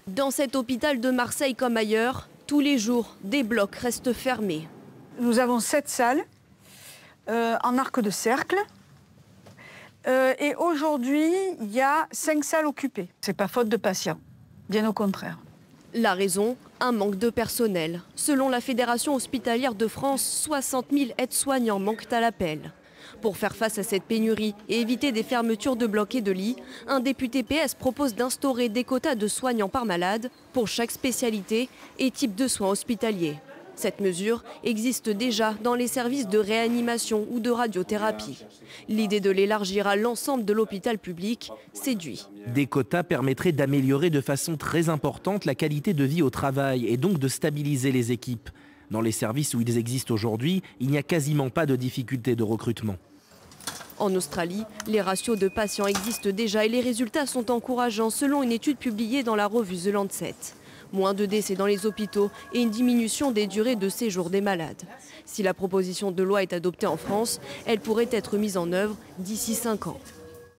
Dans cet hôpital de Marseille comme ailleurs, tous les jours, des blocs restent fermés. Nous avons 7 salles en arc de cercle. Et aujourd'hui, il y a 5 salles occupées. Ce n'est pas faute de patients, bien au contraire. La raison, un manque de personnel. Selon la Fédération hospitalière de France, 60 000 aides-soignants manquent à l'appel. Pour faire face à cette pénurie et éviter des fermetures de blocs et de lits, un député PS propose d'instaurer des quotas de soignants par malade pour chaque spécialité et type de soins hospitaliers. Cette mesure existe déjà dans les services de réanimation ou de radiothérapie. L'idée de l'élargir à l'ensemble de l'hôpital public séduit. Des quotas permettraient d'améliorer de façon très importante la qualité de vie au travail et donc de stabiliser les équipes. Dans les services où ils existent aujourd'hui, il n'y a quasiment pas de difficulté de recrutement. En Australie, les ratios de patients existent déjà et les résultats sont encourageants selon une étude publiée dans la revue The Lancet. Moins de décès dans les hôpitaux et une diminution des durées de séjour des malades. Si la proposition de loi est adoptée en France, elle pourrait être mise en œuvre d'ici 5 ans.